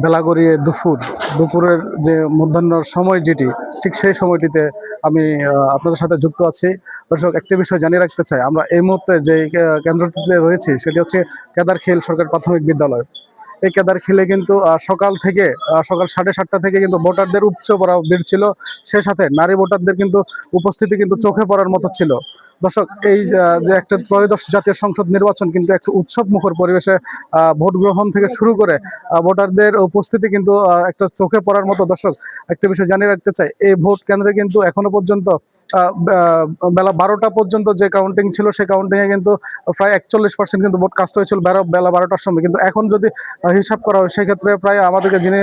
বেলা গড়িয়ে দুপুরের যে মধ্যাহ্নর সময় যেটি, ঠিক সেই সময়টিতে আমি আপনাদের সাথে যুক্ত আছি। দর্শক, একটি বিষয় জানিয়ে রাখতে চাই, আমরা এই মুহূর্তে যে কেন্দ্রটিতে রয়েছি সেটি হচ্ছে কেদারখিল সরকারি প্রাথমিক বিদ্যালয়। এই কেদারখিলে কিন্তু সকাল 7:30টা থেকে কিন্তু ভোটারদের উপচে পড়া ভিড় ছিল। সেই সাথে নারী ভোটারদের কিন্তু উপস্থিতি কিন্তু চোখে পড়ার মতো ছিল। দর্শক, এই যে একটা ত্রয়োদশ জাতীয় সংসদ নির্বাচন কিন্তু একটা উৎসব মুখর পরিবেশে ভোট গ্রহণ থেকে শুরু করে ভোটারদের উপস্থিতি কিন্তু একটা চোখে পড়ার মতো। দর্শক, একটা বিষয় জানিয়ে রাখতে চাই, এই ভোট কেন্দ্রে কিন্তু এখনো পর্যন্ত বেলা 12টা পর্যন্ত যে কাউন্টিং ছিল, সেই কাউন্টিংয়ে কিন্তু প্রায় 41% কিন্তু ভোট কাস্ট হয়েছিল বেলা 12টার সময়। কিন্তু এখন যদি হিসাব করা হয়, সেক্ষেত্রে প্রায় আমাদেরকে যিনি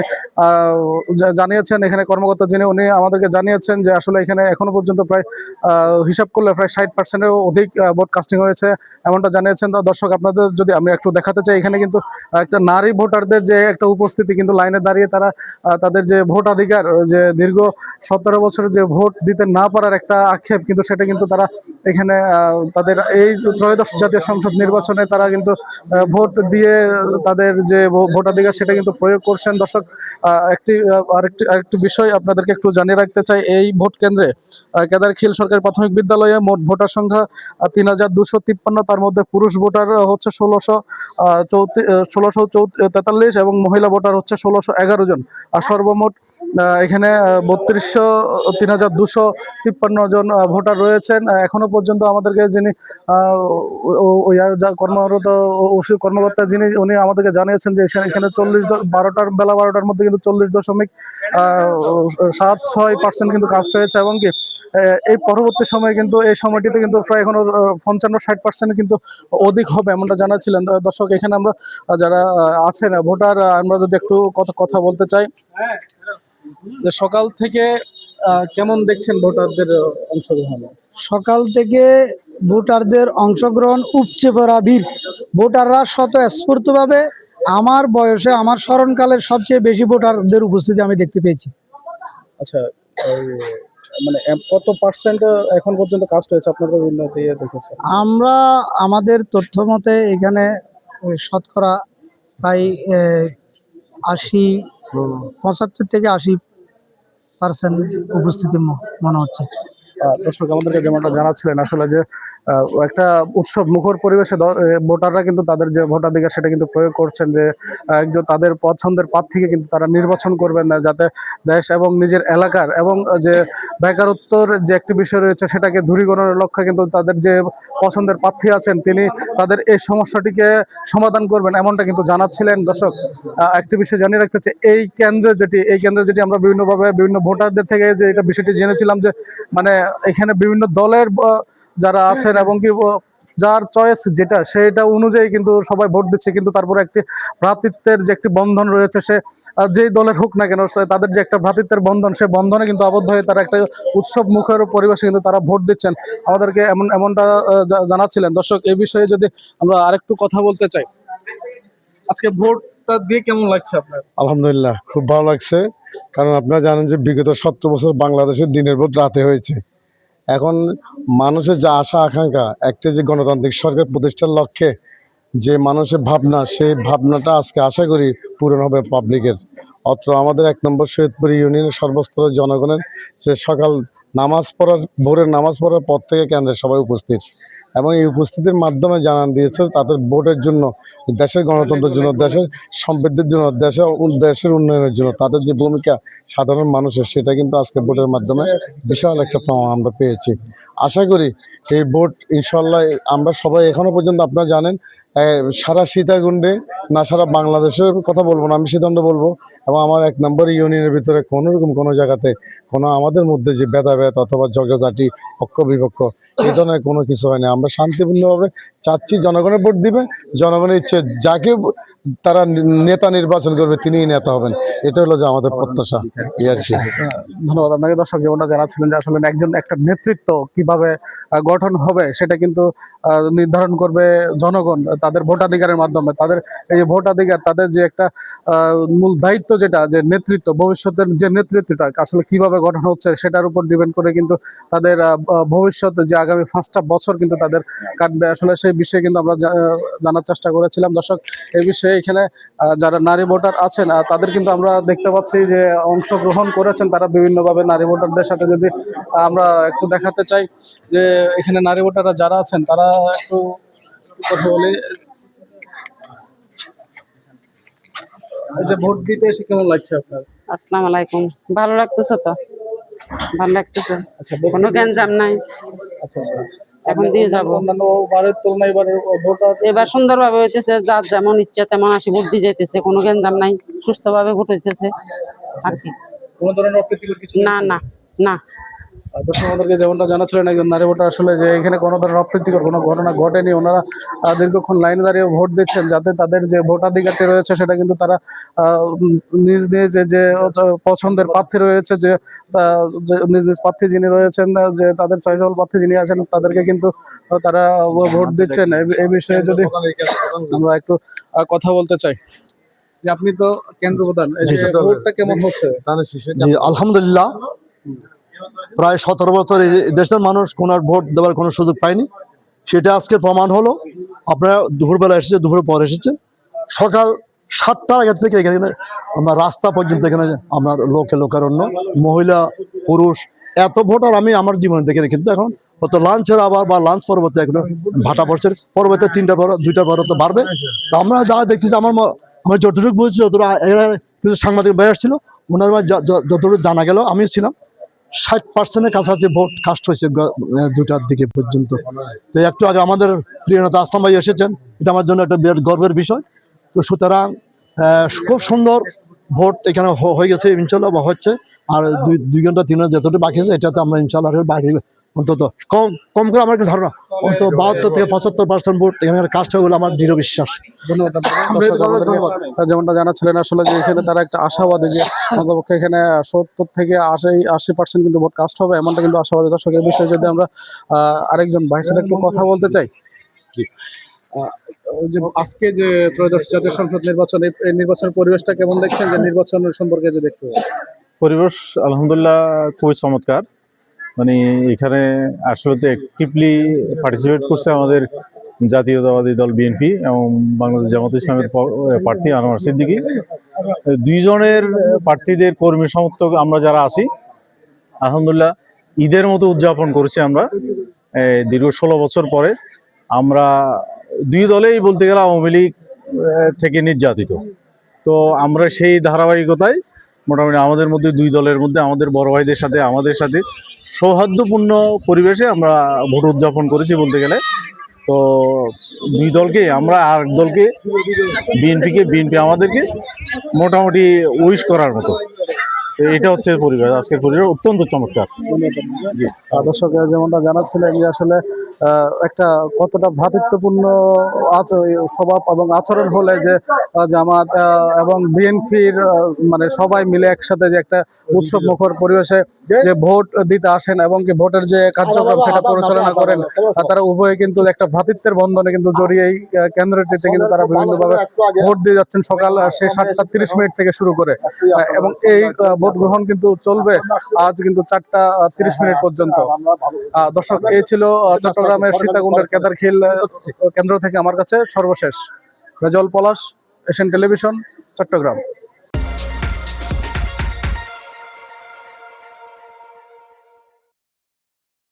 জানিয়েছেন, এখানে কর্মকর্তা যিনি, উনি আমাদেরকে জানিয়েছেন যে আসলে এখানে এখনো পর্যন্ত প্রায় হিসাব করলে প্রায় 60%-এরও অধিক ভোট কাস্টিং হয়েছে, এমনটা জানিয়েছেন। তো দর্শক, আপনাদের যদি আমি একটু দেখাতে চাই, এখানে কিন্তু একটা নারী ভোটারদের যে একটা উপস্থিতি, কিন্তু লাইনে দাঁড়িয়ে তারা তাদের যে ভোটাধিকার, যে দীর্ঘ 17 বছরের যে ভোট দিতে না পারার একটা আক্ষেপ, কিন্তু সেটা কিন্তু তারা এখানে তাদের এই ত্রয়োদশ জাতীয় সংসদ নির্বাচনে তারা কিন্তু ভোট দিয়ে তাদের যে ভোটাধিকার সেটা কিন্তু প্রয়োগ করছেন। দর্শক, আরেকটি বিষয় আপনাদেরকে একটু জানিয়ে রাখতে চাই, এই ভোট কেন্দ্রে কেদারখিল সরকারি প্রাথমিক বিদ্যালয়ে মোট ভোটার সংখ্যা 3253। তার মধ্যে পুরুষ ভোটার হচ্ছে 1643 এবং মহিলা ভোটার হচ্ছে 1611 জন। আর সর্বমোট এখানে 3253 জন ভোটার রয়েছেন। এখনো পর্যন্ত আমাদেরকে যিনি কর্মকর্তা যিনি, উনি আমাদেরকে জানিয়েছেন যে এখানে বেলা 12টার মধ্যে কিন্তু 40.76% কিন্তু কাস্ট হয়েছে, এবং কি এই পরবর্তী সময়ে কিন্তু এই সময়টিতে কিন্তু প্রায় এখনো 55-60% কিন্তু অধিক হবে, এমনটা জানাচ্ছিলেন। দর্শক, এখানে আমরা যারা আছেন ভোটার, আমরা যদি একটু কথা বলতে চাই, যে সকাল থেকে কেমন দেখছেন ভোটারদের অংশগ্রহণ? সকাল থেকে ভোটারদের অংশগ্রহণ, উপচে পড়া ভিড়। ভোটাররা স্বতঃস্ফূর্তভাবে, আমার বয়সে আমার স্মরণকালের সবচেয়ে বেশি ভোটারদের উপস্থিতি আমি দেখতে পেয়েছি। আচ্ছা, মানে কত পার্সেন্ট এখন পর্যন্ত কাস্ট হয়েছে আপনাদের উন্নতি দেখেছেন? আমরা আমাদের তথ্য মতে এখানে শতকরা প্রায় 75 থেকে 80% উপস্থিতি মনে হচ্ছে। দর্শক, আমাদেরকে যেমনটা জানাচ্ছিলেন, আসলে যে একটা উৎসব মুখর পরিবেশে ভোটাররা কিন্তু তাদের যে ভোটাধিকার সেটা কিন্তু প্রয়োগ করছেন, যে একজন তাদের পছন্দের প্রার্থীকে কিন্তু তারা নির্বাচন করবেন না, যাতে দেশ এবং নিজের এলাকার এবং যে বেকারত্বর যে একটি বিষয় রয়েছে সেটাকে দূরীকরণের লক্ষ্যে কিন্তু তাদের যে পছন্দের প্রার্থী আছেন তিনি তাদের এই সমস্যাটিকে সমাধান করবেন, এমনটা কিন্তু জানাচ্ছিলেন। দর্শক, একটি বিষয় জানিয়ে রাখতে চাই, এই কেন্দ্রে যেটি আমরা বিভিন্নভাবে বিভিন্ন ভোটারদের থেকে যে এটা বিষয়টি জেনেছিলাম, যে মানে এখানে বিভিন্ন দলের যারা আছেন এবং কি যার চয়েস যেটা সেটা অনুযায়ী কিন্তু সবাই ভোট দিচ্ছে, কিন্তু তারপরে একটি ভ্রাতৃত্বের যে একটি বন্ধন রয়েছে, সে যেই দলের হোক না কেন, তাদের যে একটা ভ্রাতৃত্বের বন্ধন, সে বন্ধনে কিন্তু আবদ্ধ হয়ে তারা একটা উৎসব মুখের পরিবেশে কিন্তু তারা ভোট দিচ্ছেন, আমাদেরকে এমনটা জানাচ্ছিলেন। দর্শক, এই বিষয়ে যদি আমরা আরেকটু কথা বলতে চাই, আজকে ভোটটা দিয়ে কেমন লাগছে আপনার? আলহামদুলিল্লাহ, খুব ভালো লাগছে। কারণ আপনারা জানেন যে বিগত 17 বছর বাংলাদেশের দিনের ভোট রাতে হয়েছে। এখন মানুষের যে আশা আকাঙ্ক্ষা, একটা যে গণতান্ত্রিক সরকার প্রতিষ্ঠার লক্ষ্যে যে মানুষের ভাবনা, সেই ভাবনাটা আজকে আশা করি পূরণ হবে পাবলিকের। অত্র আমাদের 1 নম্বর সৈয়দপুর ইউনিয়নের সর্বস্তরের জনগণের যে সকাল ভোরের নামাজ পড়ার পর থেকে কেন্দ্রে সবাই উপস্থিত, এবং এই উপস্থিতির মাধ্যমে জানান দিয়েছে তাদের ভোটের জন্য, দেশের গণতন্ত্রের জন্য, দেশের সমৃদ্ধির জন্য, দেশের উন্নয়নের জন্য তাদের যে ভূমিকা সাধারণ মানুষের, সেটা কিন্তু আজকে ভোটের মাধ্যমে বিশাল একটা প্রমাণ আমরা পেয়েছি। আশা করি এই ভোট ইনশাল্লাহ আমরা সবাই, এখনো পর্যন্ত আপনারা জানেন সারা সীতাকুণ্ডে না, সারা বাংলাদেশের কথা বলবো না, আমি সিদ্ধান্ত বলবো, এবং আমার 1 নম্বর ইউনিয়নের ভিতরে কোনো জায়গাতে আমাদের মধ্যে যে ভেদাভেদ অথবা ঝগড়াঝাটি, পক্ষ বিপক্ষ, এই ধরনের কোনো কিছু হয় না। আমরা শান্তিপূর্ণভাবে চাচ্ছি, জনগণের ভোট দিবে, জনগণের ইচ্ছে যাকে তারা নেতা নির্বাচন করবে তিনিই নেতা হবেন, এটা হলো যে আমাদের প্রত্যাশা। ধন্যবাদ আপনাকে। দর্শক, যেমনটা জানাচ্ছিলেন যে আসলে একটা নেতৃত্ব কিভাবে গঠন হবে সেটা কিন্তু নির্ধারণ করবে জনগণ তাদের ভোটাধিকারের মাধ্যমে। তাদের এই যে ভোটাধিকার, তাদের যে একটা মূল দায়িত্ব, যেটা যে নেতৃত্ব, ভবিষ্যতের যে নেতৃত্বটা আসলে কিভাবে গঠন হচ্ছে সেটার উপর ডিপেন্ড করে কিন্তু তাদের ভবিষ্যৎ যে আগামী 5টা বছর কিন্তু তাদের তাদের কাটবে, আসলে সেই বিষয়ে কিন্তু আমরা জানার চেষ্টা করেছিলাম। দর্শক, এই বিষয়ে এখানে যারা নারী ভোটার আছেন তাদের কিন্তু আমরা দেখতে পাচ্ছি যে অংশগ্রহণ করেছেন তারা বিভিন্নভাবে। নারী ভোটারদের সাথে যদি আমরা একটু দেখাতে চাই যে এখানে নারী ভোটাররা যারা আছেন তারা একটু কথা বলি। এই যে ভোট দিতে এসে কেমন লাগছে আপনার? আসসালামু আলাইকুম। ভালো লাগতেছে তো, ভালো লাগতেছে। আচ্ছা, ভোট কোনো গ্যাঞ্জাম নাই। আচ্ছা আচ্ছা, এখন দিয়ে যাব। অন্যান্য বারের তুলনায় এবারের ভোটার এবার সুন্দরভাবে হইতেছে, যার যেমন ইচ্ছা তেমন আসি ভোট দিয়ে যাইতেছে, কোনো গ্যাঞ্জাম নাই, সুস্থভাবে ভোট হইতেছে আর কি। কোনো ধরনের অপ্রীতিকর কিছু না না না। দর্শক আমাদেরকে যেমনটা জানাচ্ছিলেন একজন নারী ভোটার, আসলে যে এখানে কোনো ধরনের অপ্রীতিকর কোনো ঘটনা ঘটেনি। ওনারা দীর্ঘক্ষণ লাইনে দাঁড়িয়ে ভোট দিচ্ছেন যাতে তাদের যে ভোটাধিকারটি রয়েছে সেটা কিন্তু তারা নিজ নিজ যে পছন্দের প্রার্থী রয়েছে, যে নিজ নিজ প্রার্থী যিনি রয়েছেন, যে তাদের চয়েসেবল প্রার্থী যিনি আছেন তাদেরকে কিন্তু তারা ভোট দিচ্ছেন। এই বিষয়ে যদি আমরা একটু কথা বলতে চাই যে আপনি তো কেন্দ্র প্রধান, এই যে ভোটটা কেমন হচ্ছে? জি আলহামদুলিল্লাহ, প্রায় 17 বছর এই দেশের মানুষ কোন আর ভোট দেওয়ার কোনো সুযোগ পায়নি, সেটা আজকে প্রমাণ হলো। আপনারা দুপুরবেলা এসেছেন, দুপুরের পর এসেছেন, সকাল 7টার আগে থেকে এখানে আমরা রাস্তা পর্যন্ত এখানে আপনার লোকারণ্য, মহিলা পুরুষ এত ভোটার আমি আমার জীবনে দেখিনি। কিন্তু এখন কত লাঞ্চের আবার বা লাঞ্চ পরবর্তী এখন ভাটা পড়ছে, পরবর্তী 3টা বড় 2টা বড় তো বাড়বে। তো আমরা যা দেখতেছি আমার যতটুকু বুঝছি, যতটুকু কিছু সাংবাদিক ভাই আসছিল, ওনার যতটুকু জানা গেল, আমি ছিলাম 60%-এর কাছাকাছি ভোট কাস্ট হয়েছে 2টার দিকে পর্যন্ত। তো একটু আগে আমাদের প্রিয় নেতা আসলাম ভাই এসেছেন, এটা আমার জন্য একটা বিরাট গর্বের বিষয়। তো সুতরাং খুব সুন্দর ভোট এখানে হয়ে গেছে ইনশাল্লাহ, বা হচ্ছে। আর 2 ঘন্টা 3 ঘন্টা যতটুকু বাকি আছে এটাতে আমরা ইনশাল্লাহ বাকি অন্তত কম কম করে আমার একটা ধারণা অন্তত 72 থেকে 75% ভোট এখানে কাস্ট হবে বলে আমার দৃঢ় বিশ্বাস। ধন্যবাদ যেমনটা জানাচ্ছিলেন, আসলে যে এখানে তারা একটা আশাবাদী যে অন্ততপক্ষে এখানে 70 থেকে 80% কিন্তু ভোট কাস্ট হবে, এমনটা কিন্তু আশাবাদী। দর্শক, এই বিষয়ে যদি আমরা আরেকজন ভাইয়ের সাথে একটু কথা বলতে চাই। ওই যে আজকে যে ত্রয়োদশ জাতীয় সংসদ নির্বাচন, এই নির্বাচনের পরিবেশটা কেমন দেখছেন, যে নির্বাচনের সম্পর্কে যে দেখতে হবে? পরিবেশ আলহামদুলিল্লাহ খুবই চমৎকার। মানে এখানে আসলে তো অ্যাক্টিভলি পার্টিসিপেট করছে আমাদের জাতীয়তাবাদী দল বিএনপি এবং বাংলাদেশ জামাত ইসলামের প্রার্থী আনোয়ার সিদ্দিকী। 2 জনের প্রার্থীদের কর্মী সমর্থক আমরা যারা আছি, আলহামদুলিল্লাহ ঈদের মতো উদযাপন করেছি আমরা দীর্ঘ 16 বছর পরে। আমরা 2 দলেই বলতে গেলে আওয়ামী লীগ থেকে নির্যাতিত, তো আমরা সেই ধারাবাহিকতায় মোটামুটি আমাদের মধ্যে 2 দলের মধ্যে আমাদের বড় ভাইদের সাথে আমাদের সাথে সৌহার্দ্যপূর্ণ পরিবেশে আমরা ভোট উদযাপন করেছি বলতে গেলে। তো 2 দলকে আমরা আর দলকে বিএনপি আমাদেরকে মোটামুটি উইশ করার মতো। এটা হচ্ছে পরিবেশ, আজকের পরিবেশ অত্যন্ত চমৎকার। দর্শক যেমনটা জানাচ্ছিলেন যে আসলে একটা কতটা ভ্রাতৃত্বপূর্ণ স্বভাব এবং আচরণ হলে যে জামাত এবং বিএনপির মানে সবাই মিলে একসাথে যে একটা উৎসব মুখর পরিবেশে যে ভোট দিতে আসেন এবং কি ভোটের যে কার্যক্রম সেটা পরিচালনা করেন, তারা উভয়ে কিন্তু একটা ভ্রাতৃত্বের বন্ধনে কিন্তু জড়িয়ে এই কেন্দ্রটিতে কিন্তু তারা বিভিন্নভাবে ভোট দিয়ে যাচ্ছেন সকাল সেই 7:30 থেকে শুরু করে, এবং এই ভোট গ্রহণ কিন্তু চলবে আজ কিন্তু 4:30 পর্যন্ত। দর্শক, এই ছিল চট্টগ্রামের সীতাকুণ্ডের কেদারখিল কেন্দ্র থেকে আমার কাছে সর্বশেষ। রেজাউল পলাশ, এশিয়ান টেলিভিশন, চট্টগ্রাম।